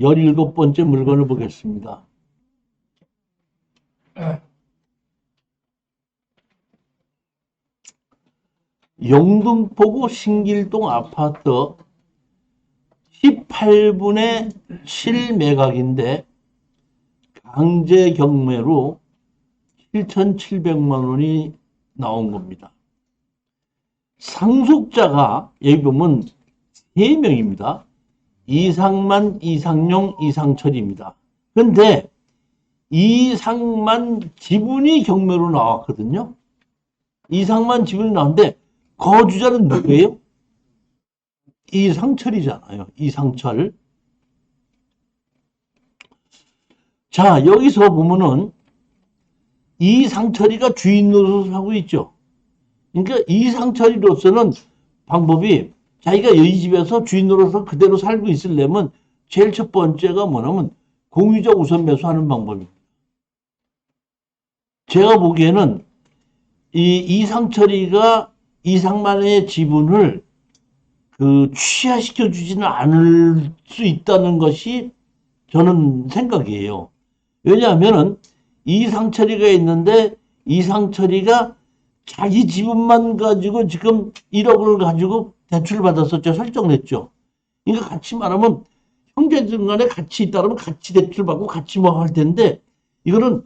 17번째 물건을 보겠습니다. 영등포구 신길동 아파트 18분의 7 매각인데 강제 경매로 7,700만 원이 나온 겁니다. 상속자가 여기 보면 3명입니다. 이상만, 이상용, 이상철입니다. 그런데 이상만 지분이 경매로 나왔거든요. 이상만 지분이 나왔는데 거주자는 누구예요? 이상철이잖아요. 이상철. 자, 여기서 보면은 이상철이가 주인 노릇을 하고 있죠. 그러니까 이상철이로서는 방법이 자기가 이 집에서 주인 노릇을 그대로 살고 있으려면 제일 첫 번째가 뭐냐면 공유적 우선 매수하는 방법입니다. 제가 보기에는 이 이상철이가 이상만의 지분을 취하시켜 주지는 않을 수 있다는 것이 저는 생각이에요. 왜냐하면은 이상철이가 있는데 이상철이가 자기 지분만 가지고 지금 1억을 가지고 대출을 받았었죠. 설정냈죠. 그러니까 같이 말하면 형제들 간에 같이 있다면 같이 대출 받고 같이 뭐 할 텐데 이거는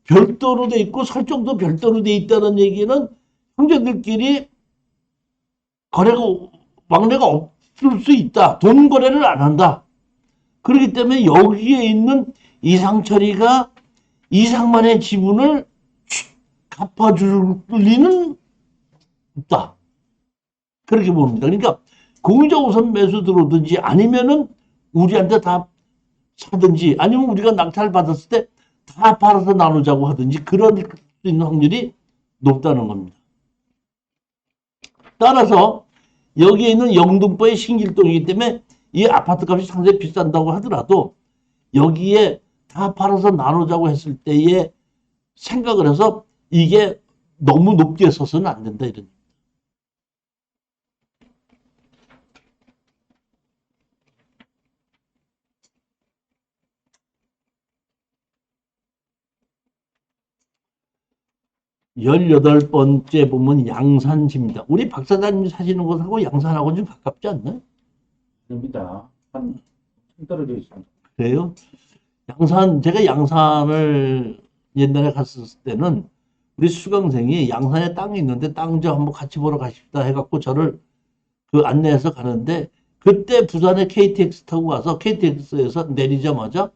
별도로 돼 있고 설정도 별도로 돼 있다는 얘기는 형제들끼리 거래가 왕래가 없을 수 있다. 돈 거래를 안 한다. 그렇기 때문에 여기에 있는 이상철이가 이상만의 지분을 갚아줄 리는 없다. 그렇게 봅니다. 그러니까 공유적 우선 매수 들어오든지 아니면은 우리한테 다 사든지 아니면 우리가 낙찰 받았을 때 다 팔아서 나누자고 하든지 그럴 수 있는 확률이 높다는 겁니다. 따라서 여기에 있는 영등포의 신길동이기 때문에 이 아파트 값이 상당히 비싼다고 하더라도 여기에 다 팔아서 나누자고 했을 때에 생각을 해서 이게 너무 높게 서서는 안 된다 이런. 18번째 보면 양산지입니다. 우리 박사장님 사시는 곳하고 양산하고 좀 가깝지 않나요? 됩니다. 한 떨어져 있습니다. 그래요? 양산, 제가 양산을 옛날에 갔었을 때는 우리 수강생이 양산에 땅이 있는데 땅 좀 한번 같이 보러 가십시다 해갖고 저를 안내해서 가는데 그때 부산에 KTX 타고 가서 KTX에서 내리자마자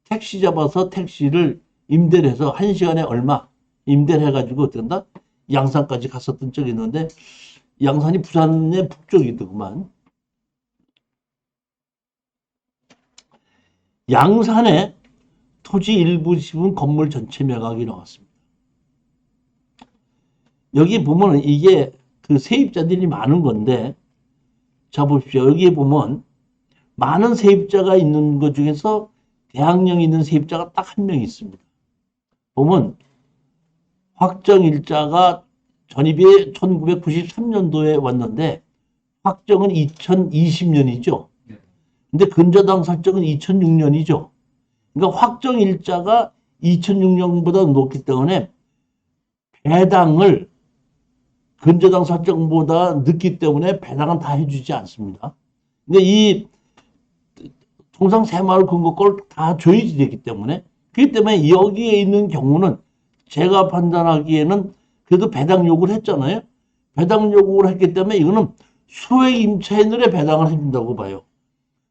택시 잡아서 택시를 임대를 해서 1시간에 얼마 임대를 해가지고 어떤다? 양산까지 갔었던 적이 있는데 양산이 부산의 북쪽이더구만. 양산에 토지 일부 지분 건물 전체 매각이 나왔습니다. 여기 보면 이게 세입자들이 많은 건데 자 보십시오. 여기에 보면 많은 세입자가 있는 것 중에서 대학령 있는 세입자가 딱 한 명 있습니다. 보면 확정일자가 전입이 1993년도에 왔는데 확정은 2020년이죠. 근데 근저당 설정은 2006년이죠. 그러니까 확정일자가 2006년보다 높기 때문에 배당을 근저당 설정보다 늦기 때문에 배당은 다 해주지 않습니다. 근데 이 통상 새마을 금고걸 다 조회지 되기 때문에 그렇기 때문에 여기에 있는 경우는 제가 판단하기에는 그래도 배당 요구를 했잖아요. 배당 요구를 했기 때문에 이거는 소액 임차인들의 배당을 해준다고 봐요.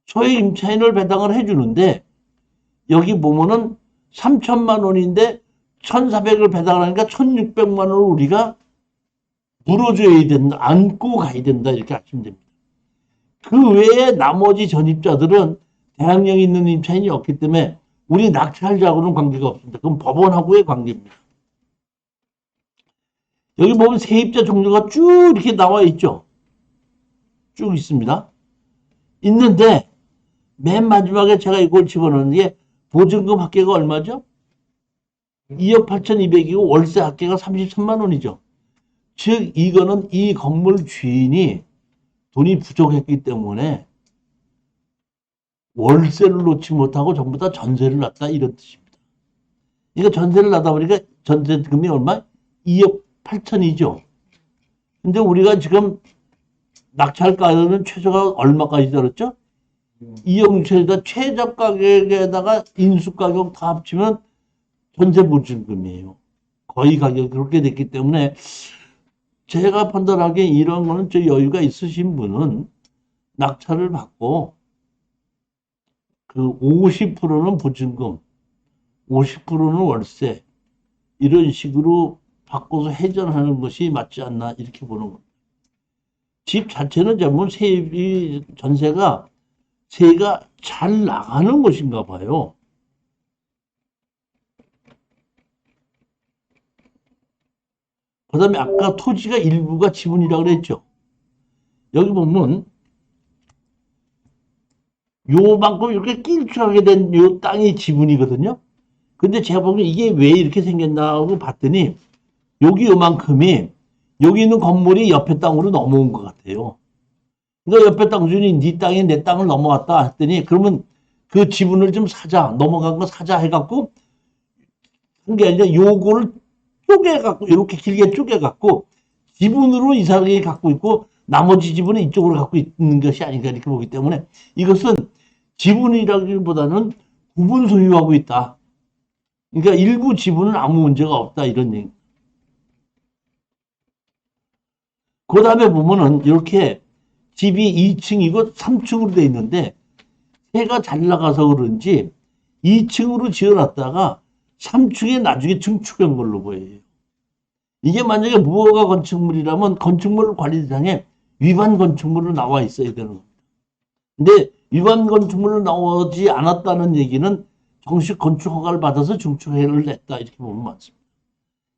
소액 임차인을 배당을 해주는데 여기 보면은 3천만 원인데 1,400을 배당을 하니까 1,600만 원을 우리가 물어줘야 된다. 안고 가야 된다. 이렇게 하시면 됩니다. 그 외에 나머지 전입자들은 대학령 있는 임차인이 없기 때문에 우리 낙찰자하고는 관계가 없습니다. 그건 법원하고의 관계입니다. 여기 보면 세입자 종류가 쭉 이렇게 나와 있죠. 쭉 있습니다. 있는데 맨 마지막에 제가 이걸 집어넣는 게 보증금 합계가 얼마죠? 2억 8,200이고 월세 합계가 33만 원이죠. 즉 이거는 이 건물 주인이 돈이 부족했기 때문에 월세를 놓지 못하고 전부 다 전세를 놨다 이런 뜻입니다. 그러니까 전세를 놨다 보니까 전세금이 얼마? 2억 8천이죠. 근데 우리가 지금 낙찰가는 최저가 얼마까지 들었죠? 2억 6천에다 최저 가격에다가 인수 가격 다 합치면 전세 보증금이에요. 거의 가격이 그렇게 됐기 때문에 제가 판단하기에 이런 거는 저 여유가 있으신 분은 낙찰을 받고 그 50%는 보증금, 50%는 월세 이런 식으로 바꿔서 회전하는 것이 맞지 않나 이렇게 보는 겁니다. 집 자체는 전부 전세가 잘 나가는 것인가 봐요. 그 다음에 아까 토지가 일부가 지분이라고 그랬죠. 여기 보면 요만큼 이렇게 길쭉하게 된 요 땅이 지분이거든요. 근데 제가 보기엔 이게 왜 이렇게 생겼나 하고 봤더니 여기 요만큼이 여기 있는 건물이 옆에 땅으로 넘어온 것 같아요. 그러니까 옆에 땅 주인이 네 땅에 내 땅을 넘어왔다 했더니 그러면 그 지분을 좀 사자, 넘어간 거 사자 해갖고 한 게 아니라 요거를 쪼개갖고 이렇게 길게 쪼개갖고 지분으로 이 사람이 갖고 있고 나머지 지분은 이쪽으로 갖고 있는 것이 아닌가 이렇게 보기 때문에 이것은 지분이라기보다는 구분 소유하고 있다. 그러니까 일부 지분은 아무 문제가 없다 이런 얘기. 그 다음에 보면은 이렇게 집이 2층이고 3층으로 돼 있는데 해가 잘 나가서 그런지 2층으로 지어놨다가 3층에 나중에 증축한 걸로 보여요. 이게 만약에 무허가 건축물이라면 건축물 관리대상에 위반 건축물로 나와 있어야 되는 겁니다. 근데 위반 건축물로 나오지 않았다는 얘기는 정식 건축 허가를 받아서 증축을 했다 이렇게 보면 맞습니다.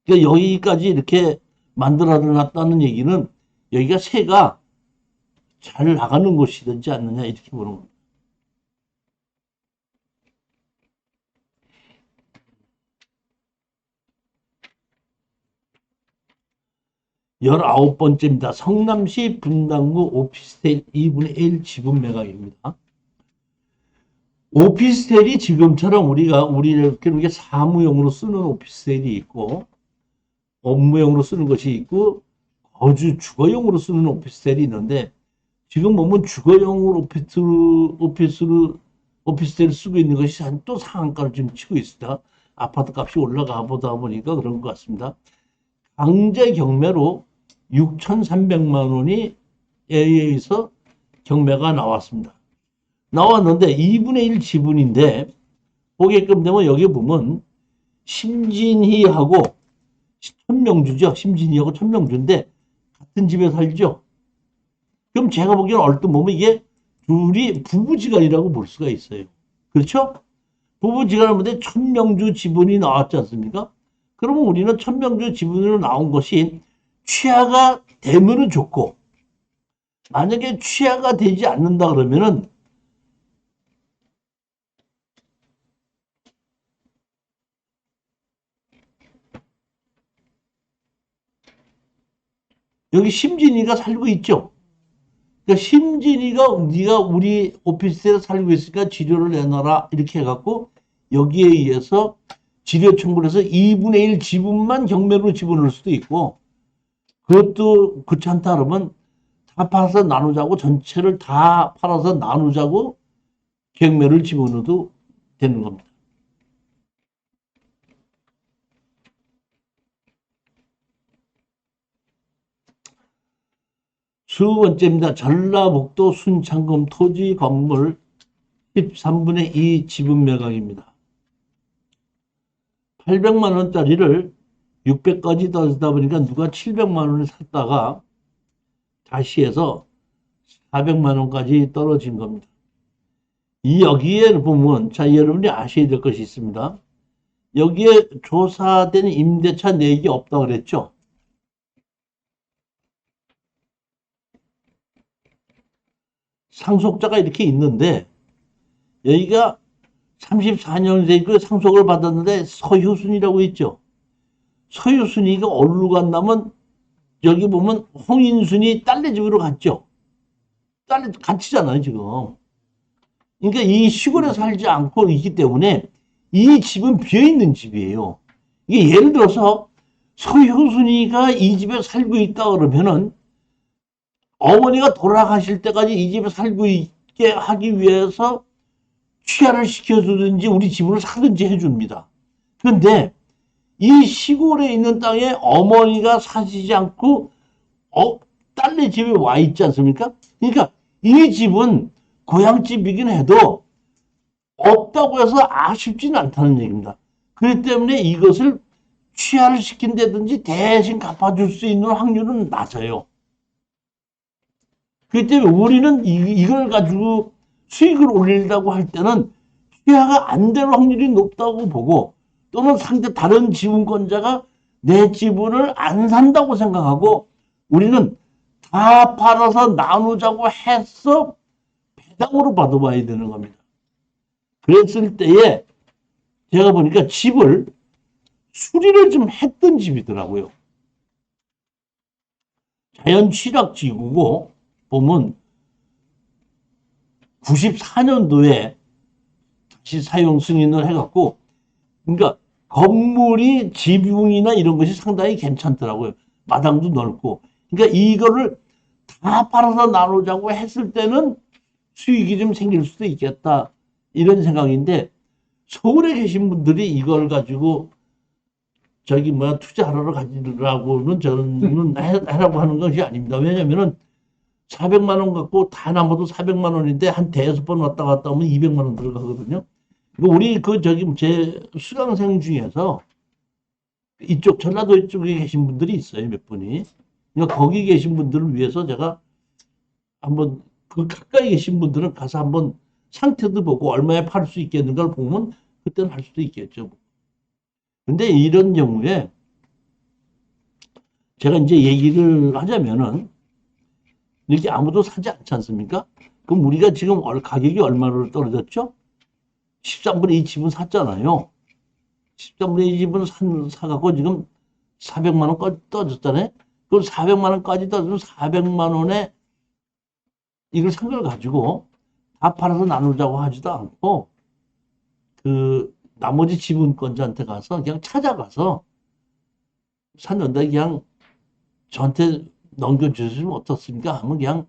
그러니까 여기까지 이렇게 만들어놨다는 얘기는 여기가 세가 잘 나가는 곳이든지 않느냐 이렇게 보는 겁니다. 열아홉 번째입니다. 성남시 분당구 오피스텔 2분의 1 지분 매각입니다. 오피스텔이 지금처럼 우리 이렇게 사무용으로 쓰는 오피스텔이 있고 업무용으로 쓰는 것이 있고 주거용으로 쓰는 오피스텔이 있는데 지금 보면 주거용으로 오피스텔을 쓰고 있는 것이 또 상한가를 지금 치고 있습니다. 아파트 값이 올라가 보다 보니까 그런 것 같습니다. 강제 경매로 6,300만 원이 의해서 경매가 나왔습니다. 나왔는데 2분의 1 지분인데 보게끔 되면 여기 보면 심진희하고 천명주죠. 심진희하고 천명주인데 같은 집에 살죠. 그럼 제가 보기에는 얼핏 보면 이게 둘이 부부지간이라고 볼 수가 있어요. 그렇죠? 부부지간인데 천명주 지분이 나왔지 않습니까? 그러면 우리는 천명주 지분으로 나온 것이 취하가 되면은 좋고 만약에 취하가 되지 않는다 그러면은 여기 심진이가 살고 있죠. 그러니까 심진이가 네가 우리 오피스텔에 살고 있으니까 지료를 내놔라 이렇게 해갖고 여기에 의해서 지료 청구를 해서 2분의 1 지분만 경매로 집어넣을 수도 있고 그것도 그렇지 않다 그러면 다 팔아서 나누자고 전체를 다 팔아서 나누자고 경매를 집어넣어도 되는 겁니다. 두 번째입니다. 전라북도 순창금 토지 건물 13분의 2 지분 매각입니다. 800만 원짜리를 600까지 떨어지다 보니까 누가 700만 원을 샀다가 다시 해서 400만 원까지 떨어진 겁니다. 여기에 보면 자 여러분이 아셔야 될 것이 있습니다. 여기에 조사된 임대차 내역이 없다고 그랬죠. 상속자가 이렇게 있는데 여기가 34년생 상속을 받았는데 서효순이라고 있죠. 서효순이가 어디로 갔냐면 여기 보면 홍인순이 딸네 집으로 갔죠. 딸네 같이잖아요 지금. 그러니까 이 시골에 살지 않고 있기 때문에 이 집은 비어있는 집이에요. 이게 예를 들어서 서효순이가 이 집에 살고 있다 그러면은 어머니가 돌아가실 때까지 이 집에 살고 있게 하기 위해서 취하를 시켜주든지 우리 집으로 사든지 해줍니다. 그런데 이 시골에 있는 땅에 어머니가 사시지 않고 딸네 집에 와 있지 않습니까? 그러니까 이 집은 고향집이긴 해도 없다고 해서 아쉽지는 않다는 얘기입니다. 그렇기 때문에 이것을 취하를 시킨다든지 대신 갚아줄 수 있는 확률은 낮아요. 그렇기 때문에 우리는 이걸 가지고 수익을 올리려고 할 때는 취하가 안 될 확률이 높다고 보고 또는 상대 다른 지분권자가 내 지분을 안 산다고 생각하고 우리는 다 팔아서 나누자고 해서 배당으로 받아봐야 되는 겁니다. 그랬을 때에 제가 보니까 집을 수리를 좀 했던 집이더라고요. 자연 취락지구고 보면 94년도에 다시 사용 승인을 해갖고 그러니까 건물이 지붕이나 이런 것이 상당히 괜찮더라고요. 마당도 넓고. 그러니까 이거를 다 팔아서 나누자고 했을 때는 수익이 좀 생길 수도 있겠다. 이런 생각인데 서울에 계신 분들이 이걸 가지고 투자하러 가지라고는 저는 해라고 하는 것이 아닙니다. 왜냐면은 400만 원 갖고 다 남아도 400만 원인데 한 대여섯 번 왔다 갔다 하면 200만 원 들어가거든요. 우리 제 수강생 중에서 이쪽 전라도 쪽에 계신 분들이 있어요, 몇 분이. 그러니까 거기 계신 분들을 위해서 제가 한번 그 가까이 계신 분들은 가서 한번 상태도 보고 얼마에 팔 수 있겠는가를 보면 그때는 할 수도 있겠죠. 근데 이런 경우에 제가 이제 얘기를 하자면은 이렇게 아무도 사지 않지 않습니까? 그럼 우리가 지금 가격이 얼마로 떨어졌죠? 13분의 2 집은 샀잖아요. 13분의 2 집은 사갖고 지금 400만 원까지 떨어졌잖아요. 그럼 400만 원까지 떨어지면 400만 원에 이걸 산 걸 가지고 다 팔아서 나누자고 하지도 않고 그 나머지 지분권자한테 가서 그냥 찾아가서 샀는데 그냥 저한테 넘겨주시면 어떻습니까? 하면 그냥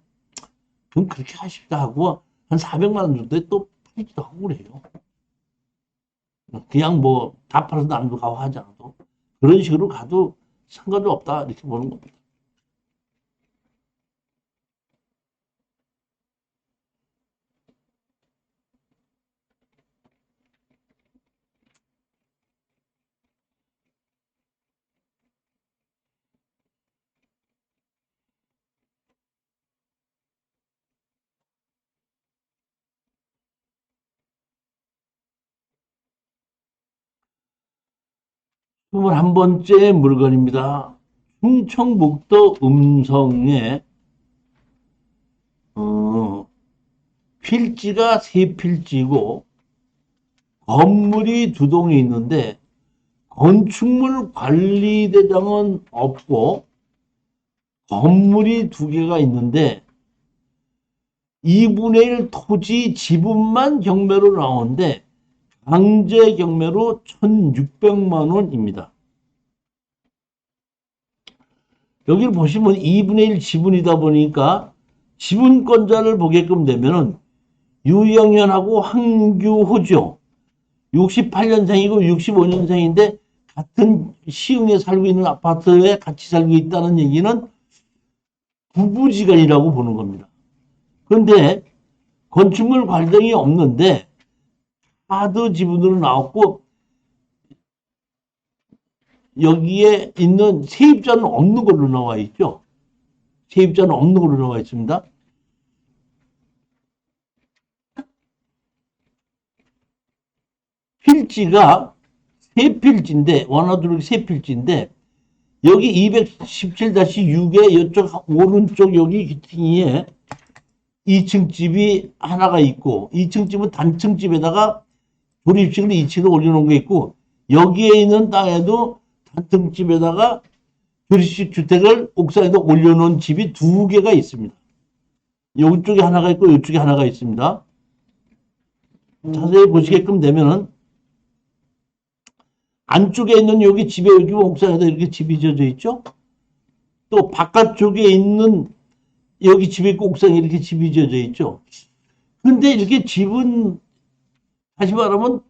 그럼 그렇게 하십시다 하고 한 400만 원 정도에 또 팔기도 하고 그래요. 그냥 뭐 다 팔아서 나누자고 하지 않아도 그런 식으로 가도 상관이 없다 이렇게 보는 겁니다. 스물 한 번째 물건입니다. 충청북도 음성에 필지가 세 필지고 건물이 두 동이 있는데 건축물 관리대장은 없고 건물이 두 개가 있는데 2분의 1 토지 지분만 경매로 나오는데 강제 경매로 1,600만 원입니다. 여기를 보시면 2분의 1 지분이다 보니까 지분권자를 보게끔 되면은 유영현하고 황규호죠. 68년생이고 65년생인데 같은 시흥에 살고 있는 아파트에 같이 살고 있다는 얘기는 부부지간이라고 보는 겁니다. 그런데 건축물 관련이 없는데 카드 지분으로 나왔고 여기에 있는 세입자는 없는 걸로 나와 있죠. 세입자는 없는 걸로 나와 있습니다. 필지가 세 필지인데 원화두룩 세 필지인데 여기 217-6에 이쪽 오른쪽 여기 귀퉁이에 2층 집이 하나가 있고 2층 집은 단층 집에다가 조립식으로 2층을 올려놓은 게 있고 여기에 있는 땅에도 단층 집에다가 조립식 주택을 옥상에다 올려놓은 집이 두 개가 있습니다. 이쪽에 하나가 있고 이쪽에 하나가 있습니다. 자세히 보시게끔 되면은 안쪽에 있는 여기 집에 여기 옥상에다 이렇게 집이 지어져 있죠. 또 바깥쪽에 있는 여기 집에 있고 옥상에 이렇게 집이 지어져 있죠. 근데 이렇게 집은 다시 말하면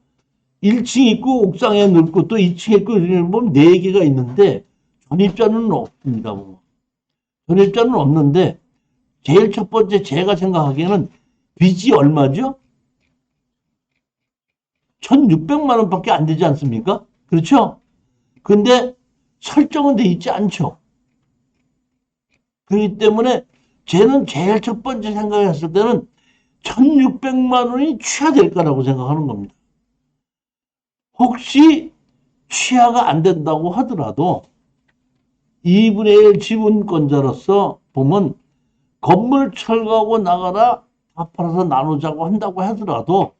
1층 있고 옥상에 넓고 또 2층에 있고 이런 보면 4개가 있는데 전입자는 없습니다. 전입자는 없는데 제일 첫 번째 제가 생각하기에는 빚이 얼마죠? 1,600만 원밖에 안 되지 않습니까? 그렇죠? 근데 설정은 돼 있지 않죠. 그렇기 때문에 쟤는 제일 첫 번째 생각했을 때는 1,600만 원이 취하될 거라고 생각하는 겁니다. 혹시 취하가 안 된다고 하더라도 2분의 1 지분권자로서 보면 건물 철거하고 나가라 다 팔아서 나누자고 한다고 하더라도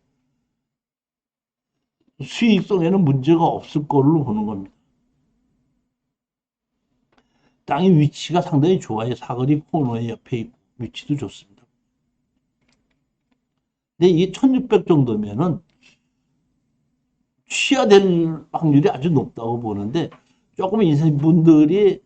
수익성에는 문제가 없을 걸로 보는 겁니다. 땅의 위치가 상당히 좋아요. 사거리 코너에 옆에 있고 위치도 좋습니다. 근데 이게 1,600 정도면은 취하될 확률이 아주 높다고 보는데 조금 인생분들이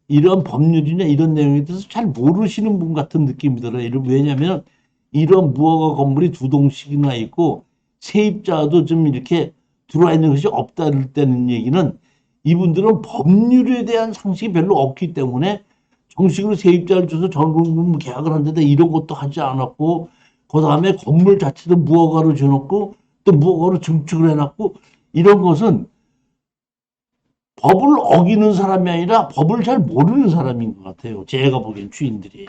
이런 법률이나 이런 내용에 대해서 잘 모르시는 분 같은 느낌이 들어요. 왜냐하면 이런 무허가 건물이 2동씩이나 있고 세입자도 좀 이렇게 들어와 있는 것이 없다는 얘기는 이분들은 법률에 대한 상식이 별로 없기 때문에 정식으로 세입자를 줘서 전국 계약을 하는데 이런 것도 하지 않았고 그 다음에 건물 자체도 무허가로 줘놓고 또 무허가로 증축을 해놨고 이런 것은 법을 어기는 사람이 아니라 법을 잘 모르는 사람인 것 같아요. 제가 보기엔 주인들이.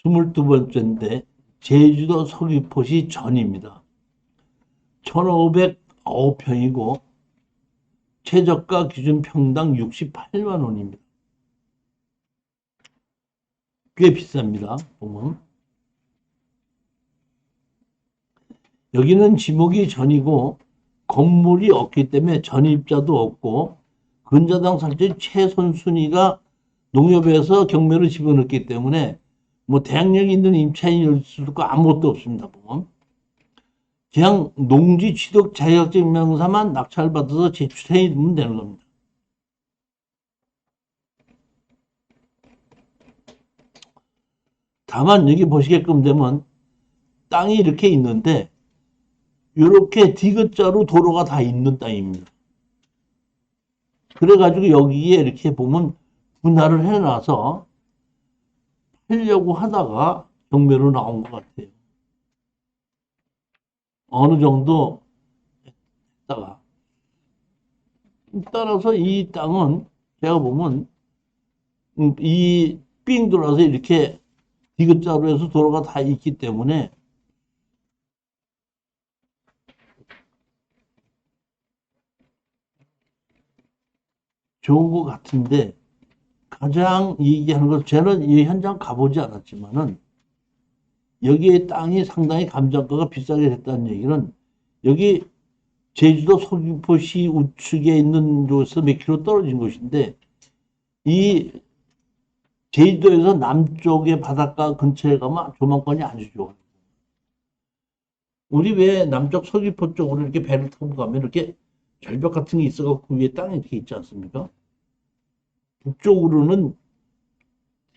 스물두 번째인데 제주도 서귀포시 전입니다. 1,509평이고 최저가 기준 평당 68만 원입니다. 꽤 비쌉니다. 보면 여기는 지목이 전이고 건물이 없기 때문에 전입자도 없고 근저당 살때 최선순위가 농협에서 경매로 집어넣기 때문에 뭐 대항력이 있는 임차인일 수도 있고 아무것도 없습니다. 보면 그냥 농지 취득 자격증명서만 낙찰받아서 제출해 두면 되는 겁니다. 다만 여기 보시게끔 되면 땅이 이렇게 있는데 이렇게 디귿자로 도로가 다 있는 땅입니다. 그래가지고 여기에 이렇게 보면 분할을 해놔서 하려고 하다가 경매로 나온 것 같아요. 어느 정도 했다가 따라서 이 땅은 제가 보면 이 삥 돌아서 이렇게 디귿자로 해서 도로가 다 있기 때문에 좋은 것 같은데 가장 얘기하는 것 저는 이 현장 가보지 않았지만은 여기에 땅이 상당히 감정가가 비싸게 됐다는 얘기는 여기 제주도 서귀포시 우측에 있는 곳에서 몇 킬로 떨어진 곳인데 이 제주도에서 남쪽의 바닷가 근처에 가면 조망권이 아주 좋아요. 우리 왜 남쪽 서귀포 쪽으로 이렇게 배를 타고 가면 이렇게 절벽 같은 게 있어갖고 위에 땅이 이렇게 있지 않습니까? 북쪽으로는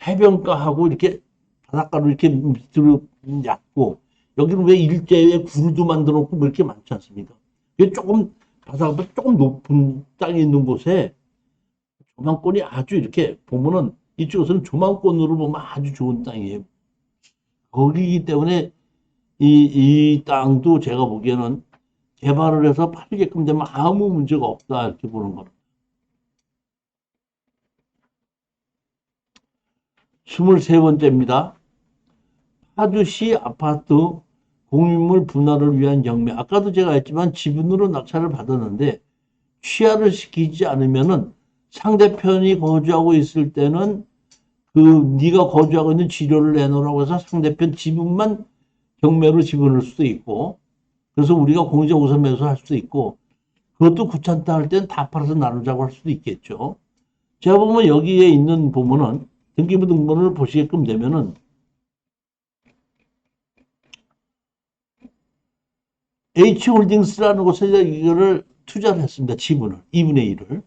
해변가하고 이렇게 바닷가로 이렇게 밑으로 얕고 여기는 왜 일제에 구르도 만들어 놓고 뭐 이렇게 많지 않습니까? 이게 조금 바닷가보다 조금 높은 땅이 있는 곳에 조망권이 아주 이렇게 보면은 이쪽에서는 조망권으로 보면 아주 좋은 땅이에요. 거기이기 때문에 이 땅도 제가 보기에는 개발을 해서 팔게끔 되면 아무 문제가 없다 이렇게 보는 겁니다. 23번째입니다. 파주시 아파트 공유물 분할을 위한 경매. 아까도 제가 했지만 지분으로 낙찰을 받았는데 취하를 시키지 않으면은 상대편이 거주하고 있을 때는 그 네가 거주하고 있는 지료를 내놓으라고 해서 상대편 지분만 경매로 집어넣을 수도 있고, 그래서 우리가 공유자 우선 매수할 수도 있고, 그것도 귀찮다 할 땐 다 팔아서 나누자고 할 수도 있겠죠. 제가 보면 여기에 있는 보면은 등기부 등본을 보시게끔 되면은 H홀딩스라는 곳에 이거를 투자를 했습니다. 지분을 2분의 1을.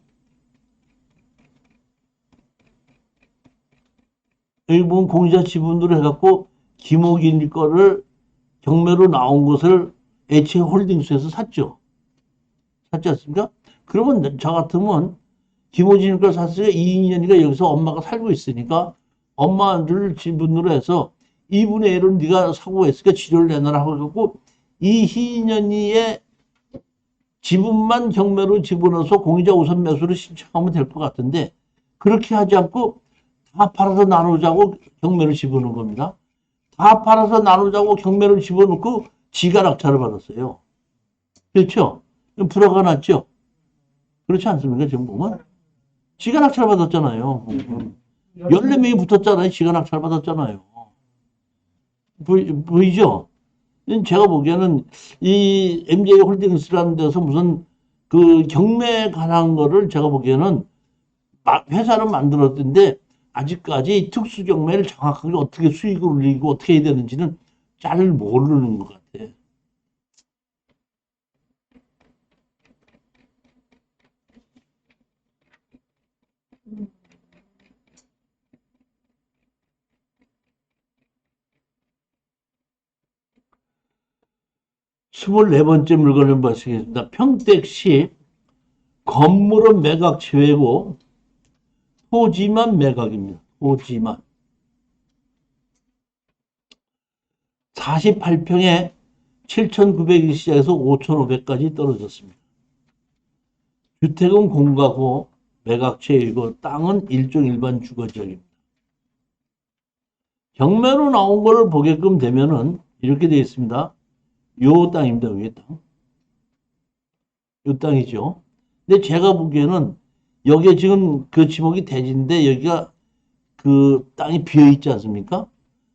여기 보면 공유자 지분으로 해갖고 김옥인 거를 경매로 나온 것을 H홀딩스에서 샀죠. 샀지 않습니까? 그러면 저 같으면 김호진 걸 샀으니까 이인연이가 여기서 엄마가 살고 있으니까 엄마를 지분으로 해서 2분의 1은 네가 사고 했으니까 지료를 내놔라 하고 이 희인연이의 지분만 경매로 집어넣어서 공유자 우선 매수를 신청하면 될 것 같은데 그렇게 하지 않고 다 팔아서 나누자고 경매를 집어넣은 겁니다. 다 팔아서 나누자고 경매를 집어넣고 지가 낙찰을 받았어요. 그렇죠? 불화가 났죠? 그렇지 않습니까? 지금 보면 지가 낙찰 받았잖아요. 14명이 붙었잖아요. 지가 낙찰 받았잖아요. 보이죠? 제가 보기에는 이 MJ 홀딩스라는 데서 무슨 그 경매에 관한 거를 제가 보기에는 회사는 만들었던데 아직까지 특수 경매를 정확하게 어떻게 수익을 올리고 어떻게 해야 되는지는 잘 모르는 것 같아. 24번째 물건을 보시겠습니다. 평택시 건물은 매각 제외고 토지만 매각입니다. 토지만. 48평에 7,900이 시작해서 5,500까지 떨어졌습니다. 주택은 공가고 매각 제외고 땅은 일종 일반 주거지역입니다. 경매로 나온 걸 보게끔 되면은 이렇게 되어 있습니다. 요 땅입니다. 요 땅. 요 땅이죠. 근데 제가 보기에는 여기에 지금 그 지목이 대지인데 여기가 그 땅이 비어 있지 않습니까?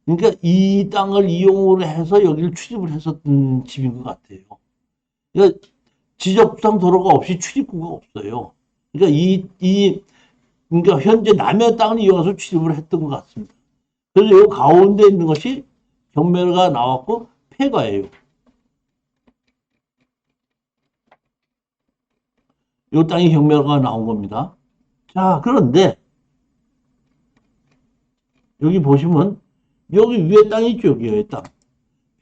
그러니까 이 땅을 이용을 해서 여기를 출입을 했었던 집인 것 같아요. 그러니까 지적상 도로가 없이 출입구가 없어요. 그러니까 그러니까 현재 남의 땅을 이용해서 출입을 했던 것 같습니다. 그래서 이 가운데 있는 것이 경매가 나왔고 폐가예요. 이 땅이 경매가 나온 겁니다. 자, 그런데 여기 보시면 여기 위에 땅이 있죠. 여기 위에 땅.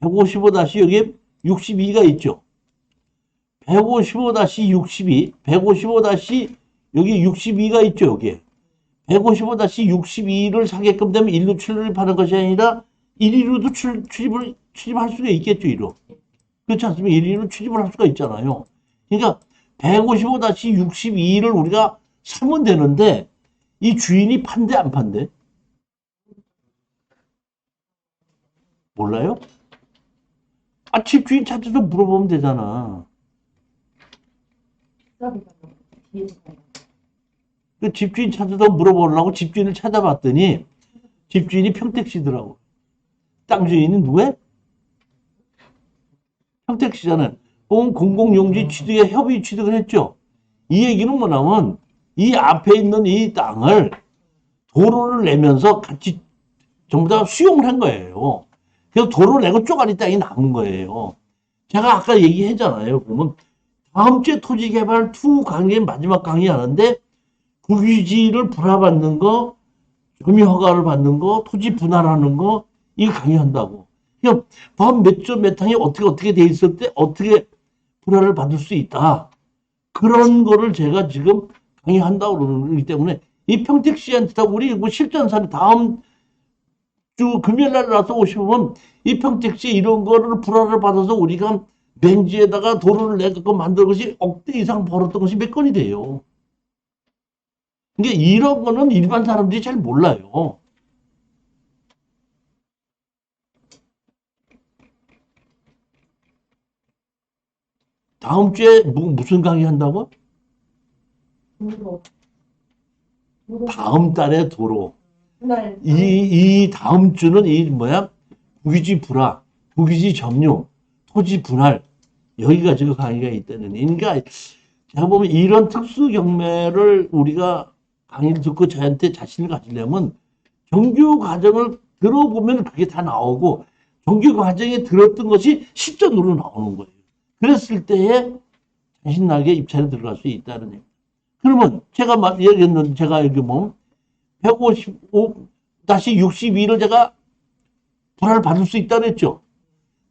155 여기 62가 있죠. 155-62, 155- 여기 62가 있죠. 여기. 155-62를 사게끔 되면 1루 출입하는 것이 아니라 1위로도 출입할 수가 있겠죠. 1루. 그렇지 않습니까? 1위로 출입을 할 수가 있잖아요. 그러니까 155-62를 우리가 사면 되는데 이 주인이 판대 안 판대? 몰라요? 아, 집주인 찾아서 물어보면 되잖아. 그 집주인 찾아서 물어보려고 집주인을 찾아봤더니 집주인이 평택시더라고. 땅 주인은 누구야? 평택시잖아요. 공공용지 취득에 협의 취득을 했죠. 이 얘기는 뭐냐면 이 앞에 있는 이 땅을 도로를 내면서 같이 전부 다 수용을 한 거예요. 그래서 도로를 내고 쪼가리 땅이 남은 거예요. 제가 아까 얘기했잖아요. 그러면 다음 주에 토지개발 2 강의 마지막 강의 하는데 국유지를 분할받는 거, 점유허가를 받는 거, 토지 분할하는 거 이거 강의한다고. 그냥 법 몇 조 몇 항이 어떻게 돼 있을 때 어떻게 분할을 받을 수 있다. 그런 거를 제가 지금 강의한다고 그러기 때문에 이 평택시한테 우리 뭐 실전사는 다음 주 금요일 날 나서 오시면 이 평택시 이런 거를 불화를 받아서 우리가 맹지에다가 도로를 내갖고 만든 것이 억대 이상 벌었던 것이 몇 건이 돼요. 그러니까 이런 거는 일반 사람들이 잘 몰라요. 다음 주에 무슨 강의 한다고? 다음 달에 도로, 그날 이 다음 주는 이 뭐야? 국유지 불화, 국유지 점유, 토지 분할, 여기가 지금 강의가 있다는. 그러니까 제가 보면 이런 특수 경매를 우리가 강의를 듣고 저한테 자신을 가지려면 정규 과정을 들어보면 그게 다 나오고 정규 과정에 들었던 것이 실전으로 나오는 거예요. 그랬을 때에 자신나게 입찰에 들어갈 수 있다는 얘기. 그러면 제가 얘기했는데 제가 여기 뭐 155-62를 제가 불화를 받을 수 있다 그랬죠.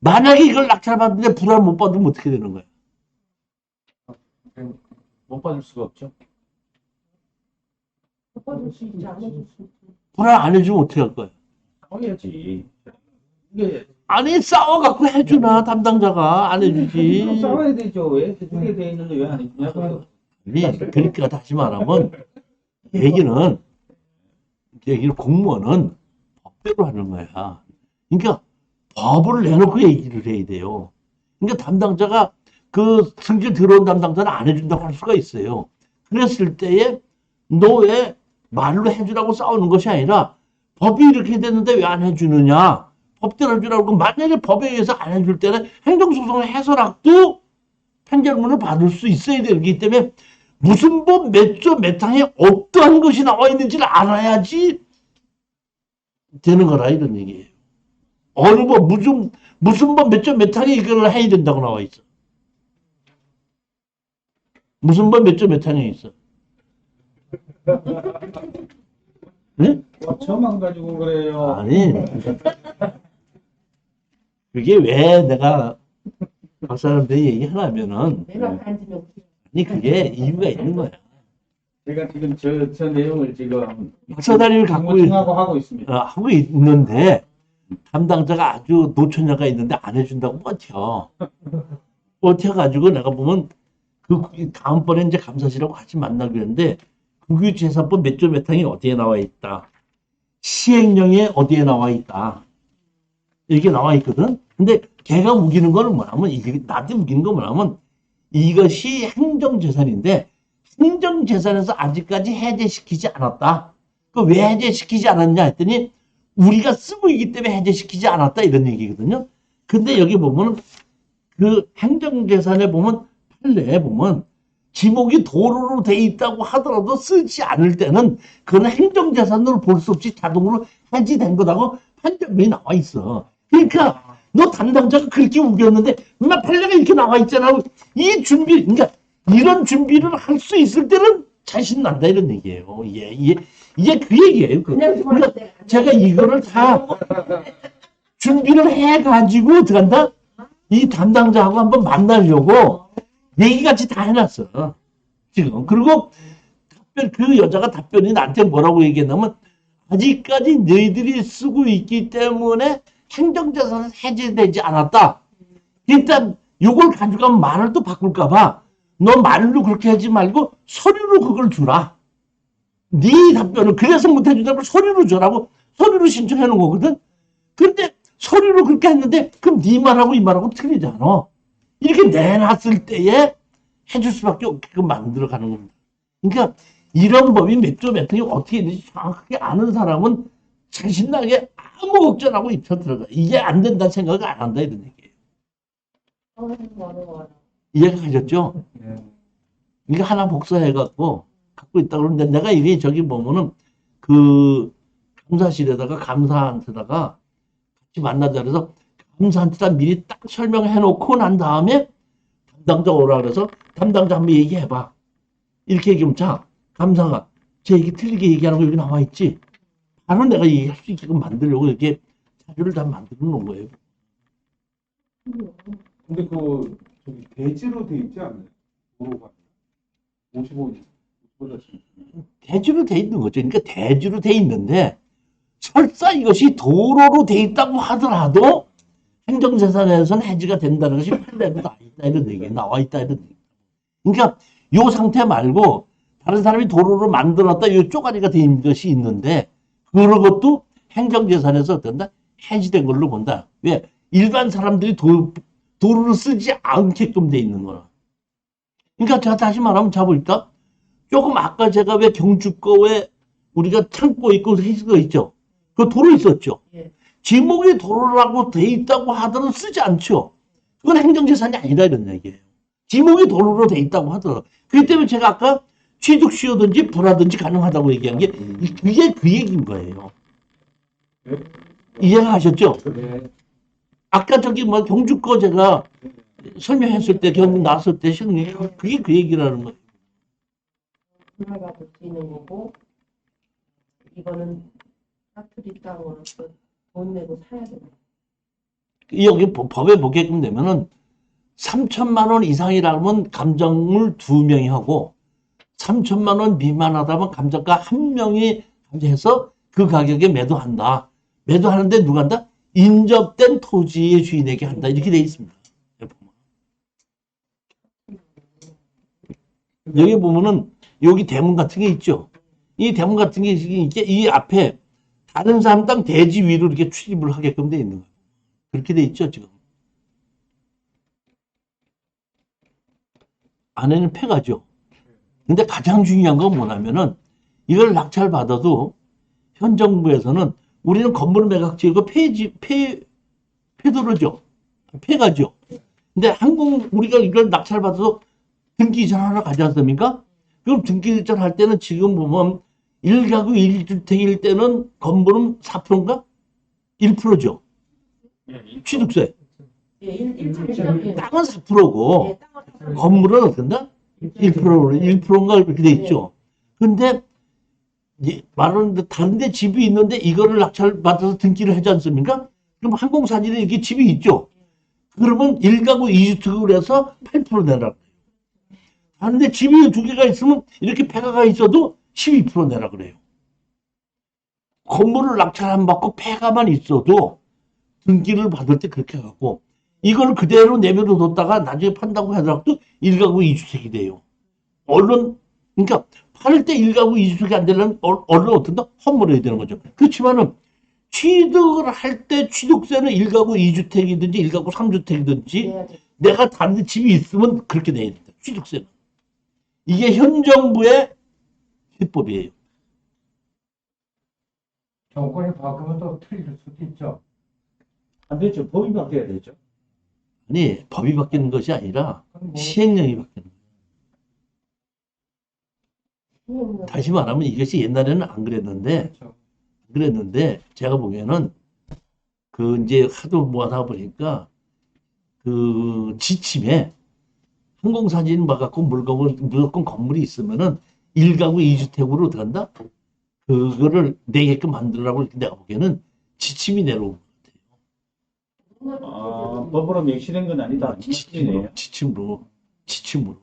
만약에 이걸 낙찰 받는데 불화를 못 받으면 어떻게 되는 거예요? 못 받을 수가 없죠. 바꿔줄 수 있지 않아줄 수 있지. 불화 안 해주면 어떻게 할 거예요? 싸워야지. 이게 아니 싸워갖고 해주나 담당자가 안 해주지. 싸워야 되죠. 왜 해주게 돼 있는데 왜 안 해주냐고. 아니, 그러니까 다시 말하면 얘기는 공무원은 법대로 하는 거야. 그러니까 법을 내놓고 얘기를 해야 돼요. 그러니까 담당자가 그 승질 들어온 담당자는 안 해준다고 할 수가 있어요. 그랬을 때에 너 왜 말로 해주라고 싸우는 것이 아니라 법이 이렇게 됐는데 왜 안 해주느냐. 법대로 해주라고. 만약에 법에 의해서 안 해줄 때는 행정소송을 해서라도 판결문을 받을 수 있어야 되기 때문에 무슨 법 몇 조 몇 항에 어떠한 것이 나와 있는지를 알아야지 되는 거라 이런 얘기예요. 어느 법 무슨 법 몇 조 몇 항에 이걸 해야 된다고 나와 있어. 무슨 법 몇 조 몇 항에 있어. 네? 저만 가지고 그래요. 아니 그게 왜 내가 박사람들이 얘기하냐면은 내가 앉으면 아니 그게 이유가 있는 거야. 제가 지금 저 내용을 지금 박사단위를 갖고 하고 있습니다. 하고 있는데 담당자가 아주 노처녀가 있는데 안 해준다고 버텨가지고 내가 보면 그 다음번에 이제 감사실하고 같이 만나기로 했는데 국유재산법 몇 조 몇 항이 어디에 나와 있다. 시행령에 어디에 나와 있다. 이렇게 나와 있거든. 근데 걔가 우기는 거는 뭐냐면 이게 나한테 우기는 거 뭐냐면 이것이 행정재산인데 행정재산에서 아직까지 해제시키지 않았다. 그 왜 해제시키지 않았냐 했더니 우리가 쓰고 있기 때문에 해제시키지 않았다 이런 얘기거든요. 근데 여기 보면 그 행정재산에 보면 판례에 보면 지목이 도로로 돼 있다고 하더라도 쓰지 않을 때는 그건 행정재산으로 볼 수 없이 자동으로 해지된 거라고 판결문이 나와 있어. 그러니까 너 담당자가 그렇게 우겼는데 엄마 판례가 이렇게 나와 있잖아. 이 준비, 그러니까 이런 준비를 할 수 있을 때는 자신 난다 이런 얘기예요. 이게 그 얘기예요. 그러니까 제가 이거를 다 준비를 해가지고 들어간다. 이 담당자하고 한번 만나려고 얘기같이 다 해놨어. 지금. 그리고 그 여자가 답변이 나한테 뭐라고 얘기했냐면 아직까지 너희들이 쓰고 있기 때문에 행정재산은 해제되지 않았다. 일단 요걸 가져가면 말을 또 바꿀까봐 너 말로 그렇게 하지 말고 서류로 그걸 주라. 네 답변을 그래서 못 해준다고 서류로 주라고 서류로 신청해 놓은 거거든. 근데 서류로 그렇게 했는데 그럼 네 말하고 이 말하고 틀리잖아. 이렇게 내놨을 때에 해줄 수밖에 없게끔 만들어가는 겁니다. 그러니까 이런 법이 몇 조 몇 항이 어떻게 있는지 정확하게 아는 사람은 자신나게 아무 걱정 안 하고 입혀 들어가. 이게 안 된다는 생각을 안 한다 이런 얘기예요. 이해가 가셨죠? 이게 하나 복사해갖고 갖고 있다 그러는데 내가 이게 저기 보면은 그 감사실에다가 감사한테다가 같이 만나자 그래서 감사한테다 미리 딱 설명해 놓고 난 다음에 담당자 오라 그래서 담당자 한번 얘기해봐. 이렇게 얘기하면 자 감사가 제 얘기 틀리게 얘기하는 거 여기 나와 있지. 바로 내가 얘기할 수 있게끔 만들려고 이렇게 자료를 다 만들어 놓은 거예요. 근데 그 저기 대지로 돼 있지 않나요? 도로가 55년. 대지로 돼 있는 거죠. 그러니까 대지로 돼 있는데 설사 이것이 도로로 돼 있다고 하더라도 행정재산에서는 해지가 된다는 것이 판례도 나와 있다 이런 얘기 나와 있다 이런 얘기. 그러니까 요 상태 말고 다른 사람이 도로로 만들었다 요 쪼가리가 돼 있는 것이 있는데 그런 것도 행정재산에서 된다 해지된 걸로 본다. 왜? 일반 사람들이 도로를 쓰지 않게끔 돼 있는 거라. 그러니까 제가 다시 말하면 자 보니까 조금 아까 제가 왜 경주 거 왜 우리가 창고 있고 해서 있죠. 그 도로 있었죠. 예. 지목이 도로라고 돼 있다고 하더라도 쓰지 않죠. 그건 행정재산이 아니다 이런 얘기예요. 지목이 도로로 돼 있다고 하더라도. 그렇기 때문에 제가 아까 취득수요든지 불화든지 가능하다고 얘기한 게 이게 그 얘기인 거예요. 이해가 가셨죠? 네. 아까 저기 뭐 경주 거 제가 설명했을 때 경주 나왔을 때 실은 그게 그 얘기라는 거예요. 분할가 볼 수 있는 거고 이거는 사투리 땅으로서 돈 내고 사야 되나? 여기 법에 보게끔 되면은 3천만 원 이상이라면 감정을 2명이 하고 3천만 원 미만하다면 감정가 1명이 해서 그 가격에 매도한다. 매도하는데 누가 한다? 인접된 토지의 주인에게 한다. 이렇게 돼 있습니다. 여기 보면은 여기 대문 같은 게 있죠. 이 대문 같은 게 이게 이 앞에 다른 사람 땅 대지 위로 이렇게 출입을 하게끔 돼 있는 거예요. 그렇게 돼 있죠, 지금. 안에는 폐가죠. 근데 가장 중요한 건 뭐냐면은 이걸 낙찰받아도 현 정부에서는 우리는 건물 매각 지역을 폐도로죠. 폐가죠. 근데 우리가 이걸 낙찰받아서 등기 이전하러 가지 않습니까? 그럼 등기 이전할 때는 지금 보면 1가구 1주택일 때는 건물은 4%인가? 1%죠. 취득세. 예, 1%. 땅은 4%고 예, 땅은 건물은 어떤가? 1%인가 그렇게 돼 있죠. 근데 말하는데 다른데 집이 있는데 이거를 낙찰받아서 등기를 하지 않습니까? 그럼 항공사진에 이렇게 집이 있죠. 그러면 1가구 2주택을 해서 8% 내라. 다른데 집이 2개가 있으면 이렇게 폐가가 있어도 12% 내라 그래요. 건물을 낙찰 안 받고 폐가만 있어도 등기를 받을 때 그렇게 해갖고 이걸 그대로 내버려 뒀다가 나중에 판다고 하더라도 1가구 2주택이 돼요. 얼른 그러니까 팔 때 1가구 2주택이 안 되려면 얼른 어떤다? 허물어야 되는 거죠. 그렇지만은 취득을 할 때 취득세는 1가구 2주택이든지 1가구 3주택이든지 내야 돼. 내가 다른 데 집이 있으면 그렇게 내야 된다. 취득세는. 이게 현 정부의 해법이에요. 정권이 바꾸면 또 틀릴 수도 있죠. 안 되죠. 법이 바뀌어야 되죠. 아니 법이 바뀌는 것이 아니라 그럼 뭐 시행령이 바뀌는 거예요. 다시 말하면 이것이 옛날에는 안 그랬는데 그렇죠. 제가 보기에는 그 이제 하도 뭐 하다 보니까 그 지침에 항공사진 봐갖고 무조건 건물이 있으면은 1가구 2주택으로 들어간다? 그거를 내게끔 만들라고 이렇게 내가 보기에는 지침이 내려온 것 아, 법으로 명시된 건 아니다. 같아요. 지침으로.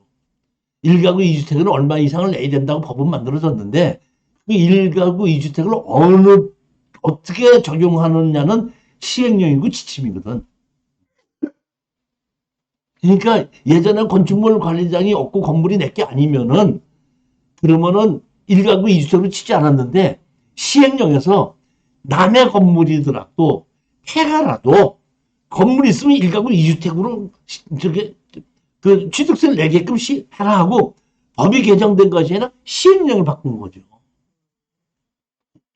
1가구 2주택은 얼마 이상을 내야 된다고 법은 만들어졌는데 그 1가구 2주택을 어떻게 적용하느냐는 시행령이고 지침이거든. 그러니까 예전에 건축물 관리장이 없고 건물이 내게 아니면은 그러면은 1가구 2주택으로 치지 않았는데 시행령에서 남의 건물이더라도 폐가라도 건물이 있으면 1가구 2주택으로 저게 그 취득세를 내게끔 하라 하고 법이 개정된 것이 아니라 시행령을 바꾼 거죠.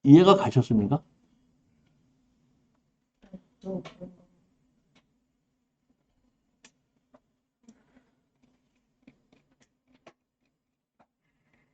이해가 가셨습니까? 또